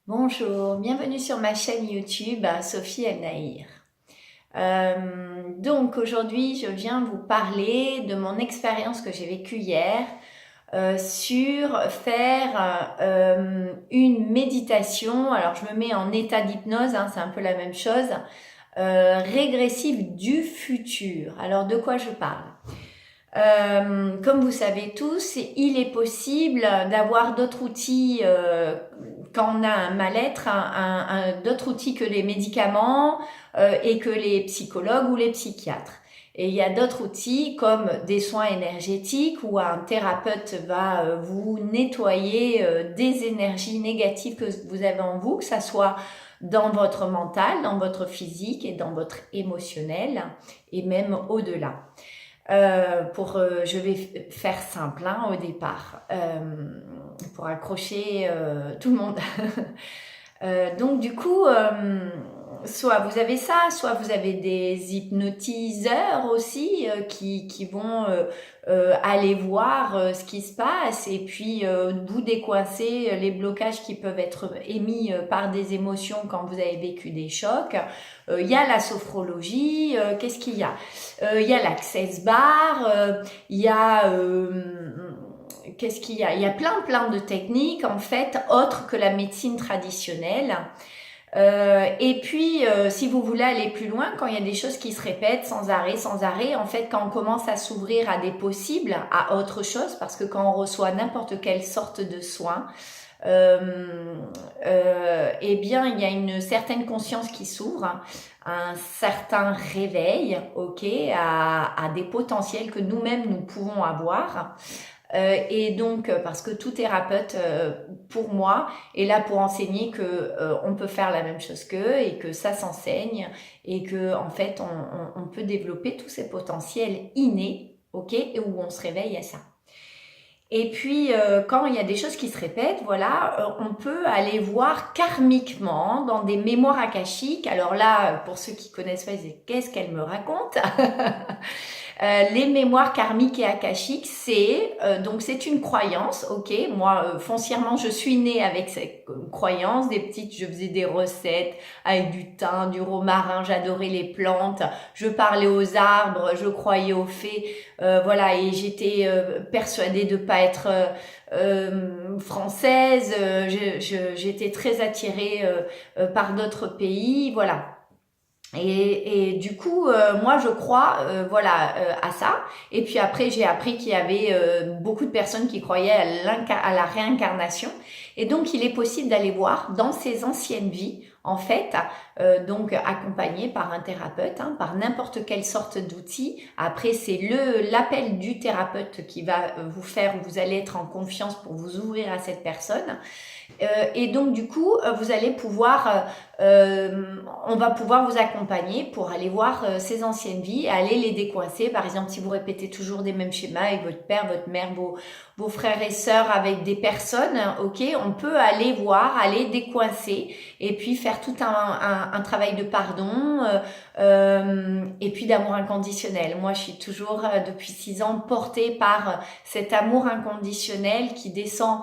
Bonjour, bienvenue sur ma chaîne YouTube Sophie El Nahir. Donc aujourd'hui, je viens vous parler de mon expérience que j'ai vécue hier sur faire une méditation. Alors je me mets en état d'hypnose, c'est un peu la même chose, régressive du futur. Alors de quoi je parle? Comme vous savez tous, il est possible d'avoir d'autres outils quand on a un mal-être, d'autres outils que les médicaments et que les psychologues ou les psychiatres. Et il y a d'autres outils comme des soins énergétiques où un thérapeute va vous nettoyer des énergies négatives que vous avez en vous, que ça soit dans votre mental, dans votre physique et dans votre émotionnel et même au-delà. Je vais faire simple au départ, pour accrocher tout le monde. Donc du coup, soit vous avez ça, soit vous avez des hypnotiseurs aussi qui vont aller voir ce qui se passe et puis vous décoincer les blocages qui peuvent être émis par des émotions quand vous avez vécu des chocs. Il y a la sophrologie, qu'est-ce qu'il y a? Il y a l'Access Bar, il y a qu'est-ce qu'il y a? Il y a plein de techniques en fait autres que la médecine traditionnelle. Et puis, si vous voulez aller plus loin, quand il y a des choses qui se répètent sans arrêt, en fait, quand on commence à s'ouvrir à des possibles, à autre chose, parce que quand on reçoit n'importe quelle sorte de soin, eh bien, il y a une certaine conscience qui s'ouvre, un certain réveil, à des potentiels que nous-mêmes nous pouvons avoir. Et donc, parce que tout thérapeute, pour moi, est là pour enseigner que on peut faire la même chose qu'eux et que ça s'enseigne et que en fait, on peut développer tous ces potentiels innés, et où on se réveille à ça. Et puis, quand il y a des choses qui se répètent, voilà, on peut aller voir karmiquement dans des mémoires akashiques. Alors là, pour ceux qui connaissent pas, ils disent qu'est-ce qu'elle me raconte? Les mémoires karmiques et akashiques, c'est une croyance, Moi, foncièrement, je suis née avec cette croyance. Des petites, je faisais des recettes avec du thym, du romarin, j'adorais les plantes, je parlais aux arbres, je croyais aux fées, voilà, et j'étais persuadée de pas être française. J'étais très attirée par d'autres pays, voilà. Et du coup, moi, je crois, à ça. Et puis après, j'ai appris qu'il y avait beaucoup de personnes qui croyaient à la réincarnation. Et donc, il est possible d'aller voir dans ces anciennes vies, en fait, donc accompagné par un thérapeute, par n'importe quelle sorte d'outil. Après, c'est l'appel du thérapeute qui va vous allez être en confiance pour vous ouvrir à cette personne. Et donc du coup, vous allez pouvoir, on va pouvoir vous accompagner pour aller voir ces anciennes vies, aller les décoincer. Par exemple, si vous répétez toujours des mêmes schémas avec votre père, votre mère, vos frères et sœurs, avec des personnes, on peut aller voir, aller décoincer et puis faire tout un travail de pardon et puis d'amour inconditionnel. Moi, je suis toujours depuis 6 ans portée par cet amour inconditionnel qui descend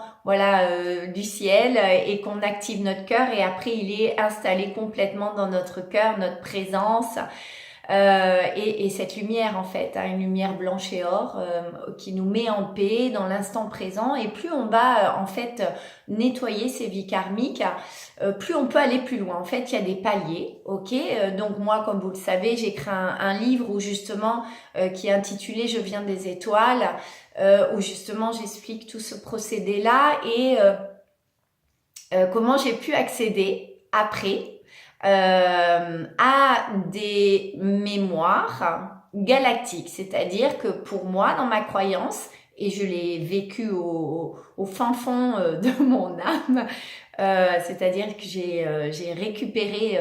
du ciel et qu'on active notre cœur et après il est installé complètement dans notre cœur, notre présence et cette lumière en fait, une lumière blanche et or qui nous met en paix dans l'instant présent. Et plus on va en fait nettoyer ces vies karmiques, plus on peut aller plus loin. En fait, il y a des paliers, donc moi, comme vous le savez, j'ai écrit un livre où justement qui est intitulé Je viens des étoiles, où justement j'explique tout ce procédé-là et comment j'ai pu accéder après à des mémoires galactiques. C'est-à-dire que pour moi, dans ma croyance, et je l'ai vécu au fin fond de mon âme, c'est-à-dire que j'ai récupéré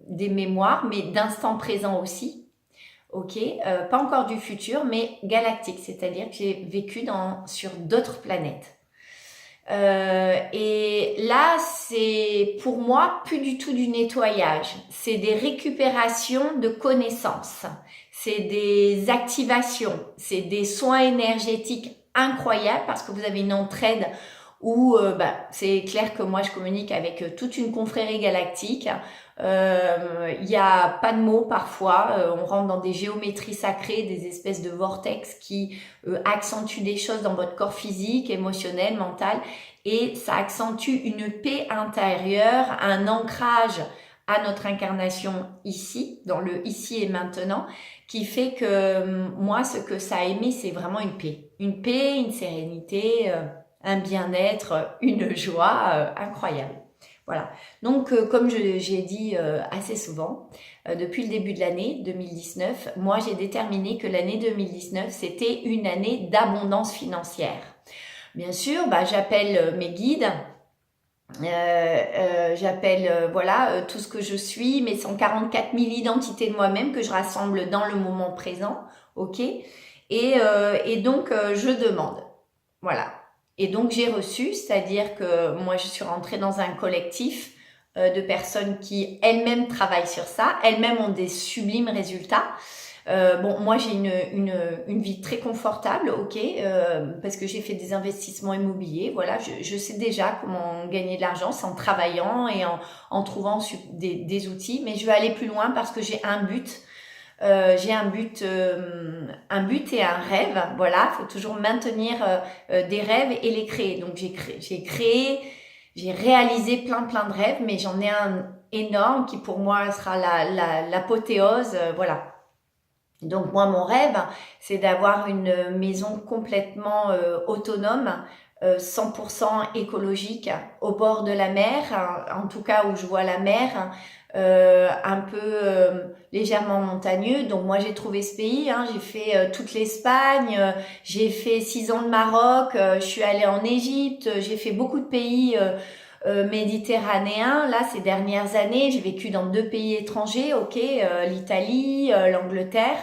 des mémoires, mais d'instant présent aussi. Pas encore du futur, mais galactique, c'est-à-dire que j'ai vécu sur d'autres planètes. Et là, c'est pour moi plus du tout du nettoyage, c'est des récupérations de connaissances, c'est des activations, c'est des soins énergétiques incroyables parce que vous avez une entraide où c'est clair que moi je communique avec toute une confrérie galactique. Il y a pas de mots parfois, on rentre dans des géométries sacrées, des espèces de vortex qui accentuent des choses dans votre corps physique, émotionnel, mental, et ça accentue une paix intérieure, un ancrage à notre incarnation ici, dans le ici et maintenant, qui fait que moi, ce que ça a aimé, c'est vraiment une paix, une sérénité, un bien-être, une joie incroyable. Voilà. Donc, comme j'ai dit assez souvent, depuis le début de l'année 2019, moi, j'ai déterminé que l'année 2019, c'était une année d'abondance financière. Bien sûr, j'appelle mes guides, j'appelle tout ce que je suis, mes 144 000 identités de moi-même que je rassemble dans le moment présent, ok, et donc je demande, voilà. Et donc j'ai reçu, c'est-à-dire que moi je suis rentrée dans un collectif de personnes qui elles-mêmes travaillent sur ça, elles-mêmes ont des sublimes résultats. Moi j'ai une vie très confortable, ok, parce que j'ai fait des investissements immobiliers. Voilà, je sais déjà comment gagner de l'argent, c'est en travaillant et en trouvant des outils. Mais je vais aller plus loin parce que j'ai un but. J'ai un but et un rêve. Voilà, faut toujours maintenir des rêves et les créer. Donc j'ai réalisé plein de rêves, mais j'en ai un énorme qui pour moi sera l'apothéose. Voilà. Donc moi, mon rêve, c'est d'avoir une maison complètement autonome, 100% écologique, au bord de la mer, en tout cas où je vois la mer, un peu légèrement montagneux. Donc moi, j'ai trouvé ce pays, j'ai fait toute l'Espagne, j'ai fait 6 ans de Maroc, je suis allée en Égypte, j'ai fait beaucoup de pays méditerranéens. Là, ces dernières années, j'ai vécu dans 2 pays étrangers, ok, l'Italie, l'Angleterre.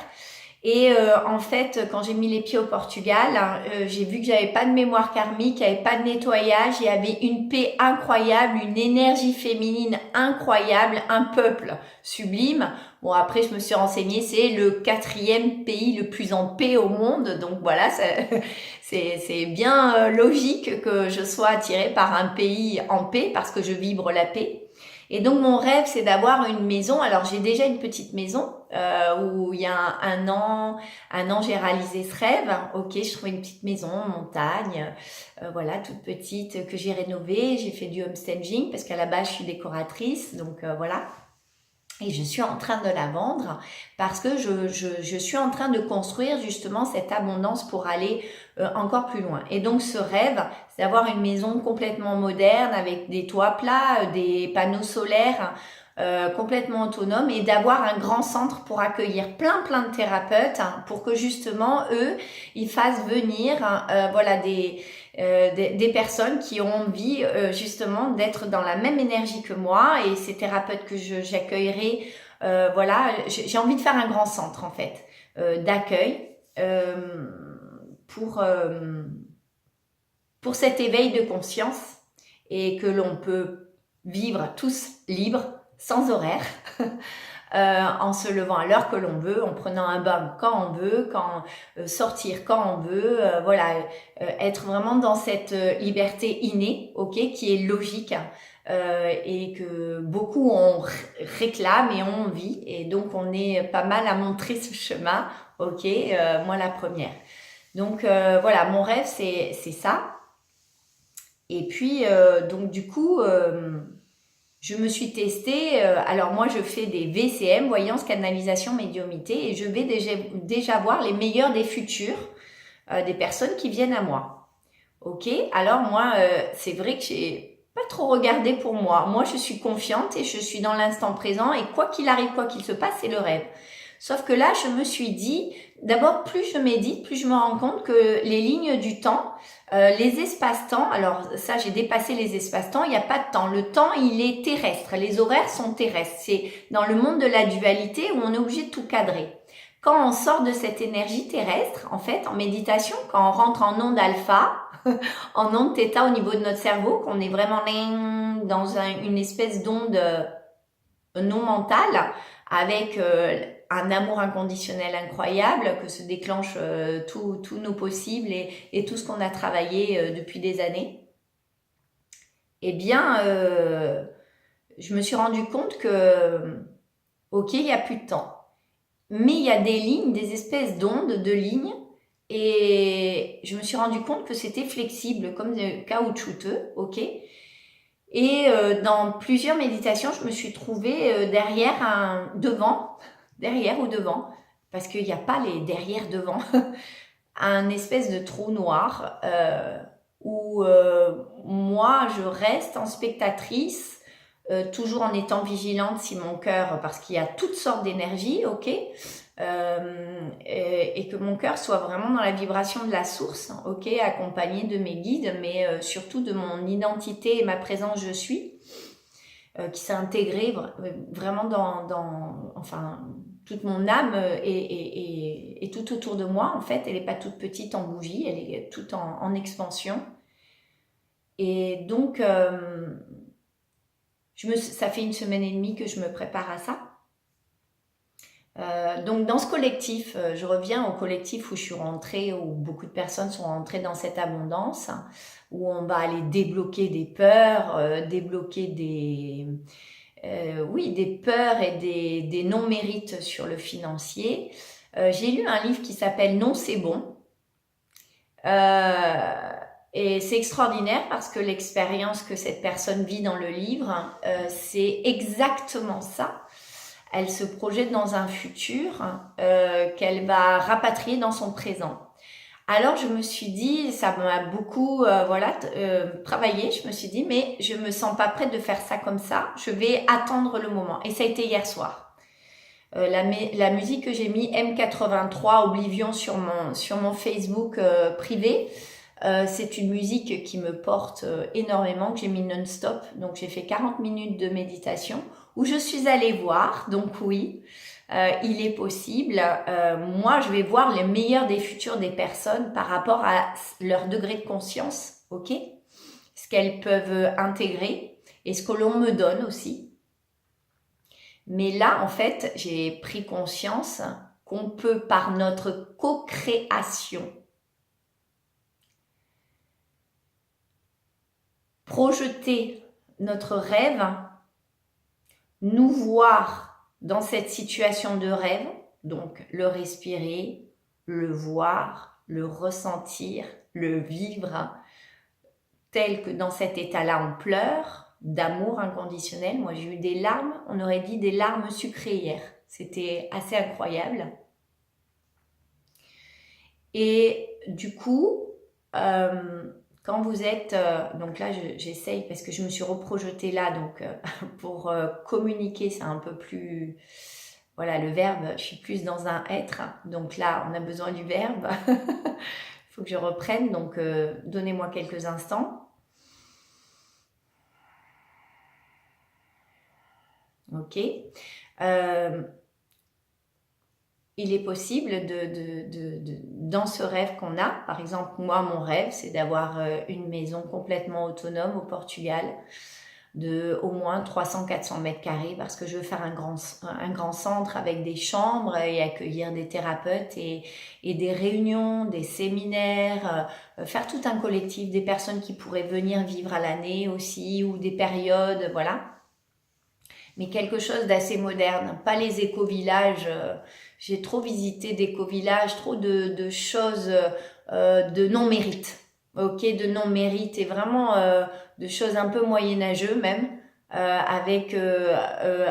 Et en fait, quand j'ai mis les pieds au Portugal, j'ai vu que j'avais pas de mémoire karmique, il n'y avait pas de nettoyage, il y avait une paix incroyable, une énergie féminine incroyable, un peuple sublime. Bon, après, je me suis renseignée, c'est le 4e pays le plus en paix au monde. Donc voilà, c'est bien logique que je sois attirée par un pays en paix parce que je vibre la paix. Et donc mon rêve, c'est d'avoir une maison. Alors j'ai déjà une petite maison où il y a un an, j'ai réalisé ce rêve. Ok, je trouvais une petite maison en montagne, voilà, toute petite, que j'ai rénovée. J'ai fait du homestaging parce qu'à la base je suis décoratrice, donc voilà. Et je suis en train de la vendre parce que je suis en train de construire justement cette abondance pour aller encore plus loin. Et donc ce rêve, c'est d'avoir une maison complètement moderne avec des toits plats, des panneaux solaires complètement autonomes et d'avoir un grand centre pour accueillir plein de thérapeutes pour que justement eux, ils fassent venir des personnes qui ont envie justement d'être dans la même énergie que moi et ces thérapeutes que j'accueillerai, j'ai envie de faire un grand centre en fait d'accueil pour cet éveil de conscience et que l'on peut vivre tous libres, sans horaire, en se levant à l'heure que l'on veut, en prenant un bain quand on veut, sortir quand on veut, être vraiment dans cette liberté innée, ok, qui est logique et que beaucoup réclament et ont envie, et donc on est pas mal à montrer ce chemin, ok, moi la première. Donc mon rêve c'est ça. Et puis donc du coup je me suis testée, alors moi je fais des VCM, voyance, canalisation, médiumnité, et je vais déjà voir les meilleurs des futurs, des personnes qui viennent à moi. Ok, alors moi c'est vrai que j'ai pas trop regardé pour moi. Moi je suis confiante et je suis dans l'instant présent et quoi qu'il arrive, quoi qu'il se passe, c'est le rêve. Sauf que là je me suis dit, d'abord plus je médite, plus je me rends compte que les lignes du temps, les espaces-temps, alors ça j'ai dépassé les espaces-temps, il n'y a pas de temps. Le temps il est terrestre, les horaires sont terrestres. C'est dans le monde de la dualité où on est obligé de tout cadrer. Quand on sort de cette énergie terrestre, en fait, en méditation, quand on rentre en onde alpha, en onde θ au niveau de notre cerveau, qu'on est vraiment dans une espèce d'onde non mentale, avec un amour inconditionnel incroyable que se déclenche tous nos possibles et tout ce qu'on a travaillé depuis des années. eh bien, je me suis rendu compte que, ok, il n'y a plus de temps. Mais il y a des lignes, des espèces d'ondes, de lignes, et je me suis rendu compte que c'était flexible, comme caoutchouteux, ok. Et dans plusieurs méditations, je me suis trouvée derrière ou devant, parce qu'il n'y a pas les derrière devant, un espèce de trou noir où moi je reste en spectatrice, toujours en étant vigilante si mon cœur, parce qu'il y a toutes sortes d'énergies, ok, et que mon cœur soit vraiment dans la vibration de la source, ok, accompagné de mes guides, mais surtout de mon identité et ma présence je suis, qui s'est intégrée vraiment enfin, toute mon âme est tout autour de moi, en fait. Elle n'est pas toute petite en bougie, elle est toute en expansion. Et donc, ça fait 1 semaine et demie que je me prépare à ça. Donc dans ce collectif, je reviens au collectif où je suis rentrée, où beaucoup de personnes sont rentrées dans cette abondance, où on va aller débloquer des peurs, débloquer des peurs et des non-mérites sur le financier. J'ai lu un livre qui s'appelle « Non, c'est bon ». Et c'est extraordinaire parce que l'expérience que cette personne vit dans le livre, c'est exactement ça. Elle se projette dans un futur qu'elle va rapatrier dans son présent. Alors je me suis dit, ça m'a beaucoup travaillé, je me suis dit mais je me sens pas prête de faire ça comme ça, je vais attendre le moment. Et ça a été hier soir. La musique que j'ai mis, M83 Oblivion sur mon Facebook privé, c'est une musique qui me porte énormément, que j'ai mis non-stop. Donc j'ai fait 40 minutes de méditation où je suis allée voir, donc oui, il est possible. Moi, je vais voir les meilleurs des futurs des personnes par rapport à leur degré de conscience, ok? Ce qu'elles peuvent intégrer et ce que l'on me donne aussi. Mais là, en fait, j'ai pris conscience qu'on peut, par notre co-création, projeter notre rêve, nous voir dans cette situation de rêve, donc le respirer, le voir, le ressentir, le vivre, tel que dans cet état-là on pleure, d'amour inconditionnel. Moi j'ai eu des larmes, on aurait dit des larmes sucrées hier, c'était assez incroyable. Et du coup, quand vous êtes, donc là j'essaye parce que je me suis reprojetée là, donc pour communiquer c'est un peu plus, voilà, le verbe, je suis plus dans un être, donc là on a besoin du verbe, il faut que je reprenne, donc donnez-moi quelques instants. Ok. Il est possible dans ce rêve qu'on a, par exemple, moi, mon rêve, c'est d'avoir une maison complètement autonome au Portugal, de au moins 300-400 mètres carrés, parce que je veux faire un grand centre avec des chambres et accueillir des thérapeutes et des réunions, des séminaires, faire tout un collectif, des personnes qui pourraient venir vivre à l'année aussi, ou des périodes, voilà. Mais quelque chose d'assez moderne, pas les éco-villages. J'ai trop visité d'éco-villages, trop de choses de non-mérite, ok, de non-mérite et vraiment de choses un peu moyenâgeux même, avec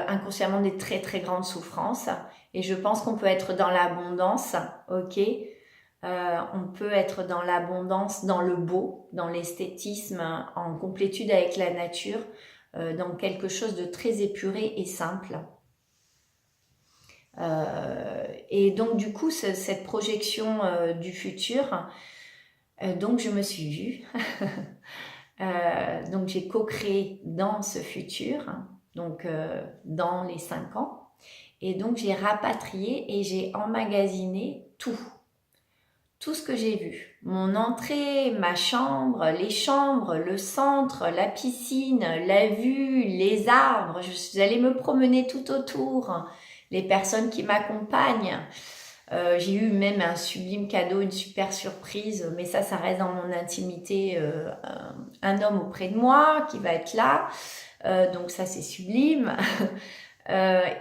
inconsciemment des très très grandes souffrances. Et je pense qu'on peut être dans l'abondance, ok. On peut être dans l'abondance, dans le beau, dans l'esthétisme, en complétude avec la nature, dans quelque chose de très épuré et simple. Et donc du coup, cette projection du futur, donc je me suis vue, donc j'ai co-créé dans ce futur, donc dans les 5 ans, et donc j'ai rapatrié et j'ai emmagasiné tout ce que j'ai vu. Mon entrée, ma chambre, les chambres, le centre, la piscine, la vue, les arbres. Je suis allée me promener tout autour. Les personnes qui m'accompagnent. J'ai eu même un sublime cadeau, une super surprise, mais ça reste dans mon intimité, un homme auprès de moi qui va être là. Donc ça, c'est sublime.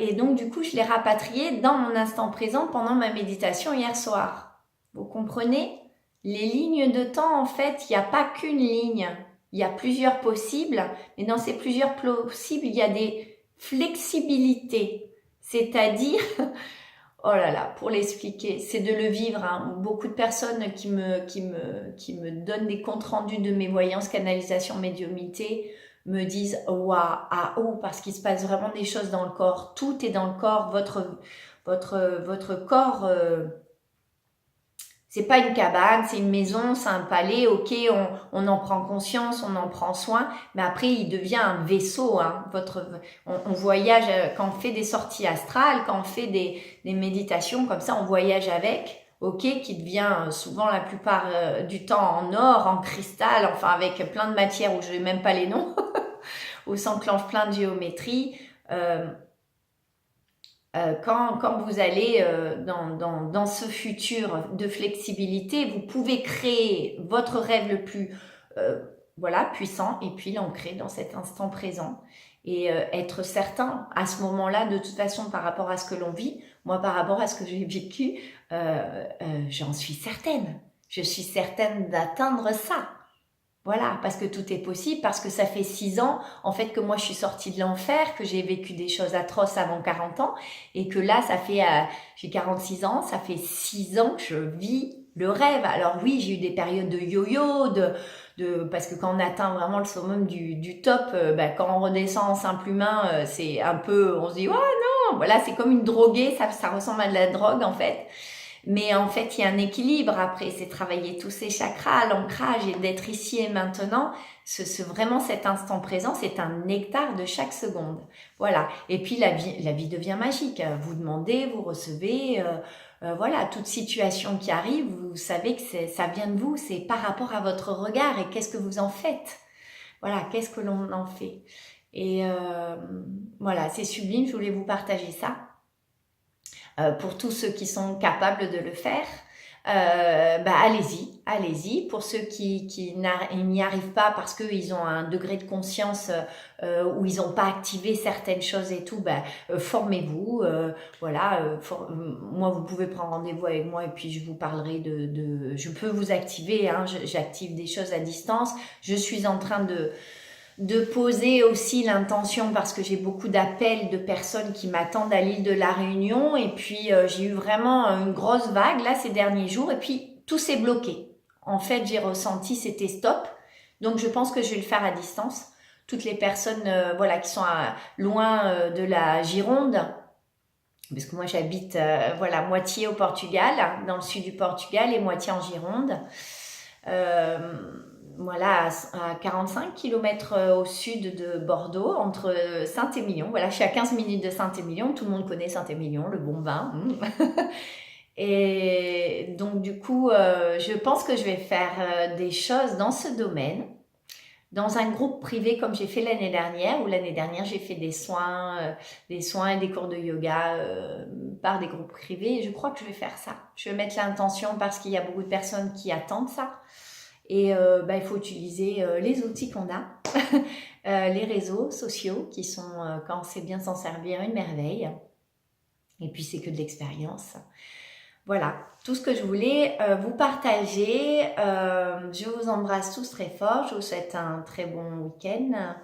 Et donc, du coup, je l'ai rapatrié dans mon instant présent pendant ma méditation hier soir. Vous comprenez? Les lignes de temps, en fait, il n'y a pas qu'une ligne. Il y a plusieurs possibles, mais dans ces plusieurs possibles, il y a des flexibilités. C'est-à-dire, oh là là, pour l'expliquer, c'est de le vivre. Hein. Beaucoup de personnes qui me donnent des comptes rendus de mes voyances, canalisation, médiumnité, me disent waouh, ah oh, parce qu'il se passe vraiment des choses dans le corps. Tout est dans le corps. Votre corps, c'est pas une cabane, c'est une maison, c'est un palais. Ok, on en prend conscience, on en prend soin, mais après il devient un vaisseau. Hein. On voyage quand on fait des sorties astrales, quand on fait des méditations comme ça, on voyage avec. Ok, qui devient souvent la plupart du temps en or, en cristal, enfin avec plein de matières où je n'ai même pas les noms, où s'enclenche plein de géométrie. Quand vous allez dans ce futur de flexibilité, vous pouvez créer votre rêve le plus puissant et puis l'ancrer dans cet instant présent et être certain à ce moment-là, de toute façon, par rapport à ce que l'on vit, moi par rapport à ce que j'ai vécu, j'en suis certaine. Je suis certaine d'atteindre ça. Voilà, parce que tout est possible, parce que ça fait 6 ans, en fait, que moi je suis sortie de l'enfer, que j'ai vécu des choses atroces avant 40 ans, et que là, j'ai 46 ans, ça fait 6 ans que je vis le rêve. Alors oui, j'ai eu des périodes de yo-yo, parce que quand on atteint vraiment le summum du top, quand on redescend en simple humain, c'est un peu, on se dit, oh non, voilà, c'est comme une droguée, ça ressemble à de la drogue en fait. Mais en fait, il y a un équilibre après, c'est travailler tous ces chakras, l'ancrage et d'être ici et maintenant. Vraiment cet instant présent, c'est un nectar de chaque seconde. Voilà. Et puis la vie devient magique. Vous demandez, vous recevez. Voilà, toute situation qui arrive, vous savez que ça vient de vous. C'est par rapport à votre regard et qu'est-ce que vous en faites. Voilà, qu'est-ce que l'on en fait. Et voilà, c'est sublime. Je voulais vous partager ça. Pour tous ceux qui sont capables de le faire, allez-y. Pour ceux qui n'y arrivent pas parce qu'ils ont un degré de conscience où ils n'ont pas activé certaines choses et tout, formez-vous. Moi, vous pouvez prendre rendez-vous avec moi et puis je vous parlerai je peux vous activer. Hein, j'active des choses à distance. Je suis en train de poser aussi l'intention parce que j'ai beaucoup d'appels de personnes qui m'attendent à l'île de la Réunion et puis j'ai eu vraiment une grosse vague là ces derniers jours et puis tout s'est bloqué. En fait, j'ai ressenti c'était stop. Donc je pense que je vais le faire à distance. Toutes les personnes qui sont loin de la Gironde, parce que moi j'habite moitié au Portugal, dans le sud du Portugal et moitié en Gironde. À 45 km au sud de Bordeaux, entre Saint-Émilion. Voilà, je suis à 15 minutes de Saint-Émilion. Tout le monde connaît Saint-Émilion, le bon vin. Et donc, du coup, je pense que je vais faire des choses dans ce domaine, dans un groupe privé comme j'ai fait l'année dernière, où l'année dernière, j'ai fait des soins et des cours de yoga par des groupes privés. Et je crois que je vais faire ça. Je vais mettre l'intention parce qu'il y a beaucoup de personnes qui attendent ça. Et il faut utiliser les outils qu'on a, les réseaux sociaux qui sont, quand on sait bien s'en servir, une merveille. Et puis c'est que de l'expérience. Voilà, tout ce que je voulais vous partager. Je vous embrasse tous très fort. Je vous souhaite un très bon week-end,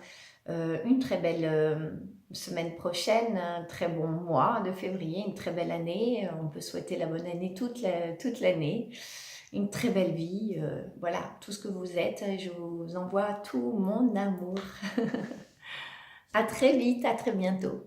une très belle semaine prochaine, un très bon mois de février, une très belle année. On peut souhaiter la bonne année toute l'année. Une très belle vie, voilà, tout ce que vous êtes, je vous envoie tout mon amour. À très vite, à très bientôt.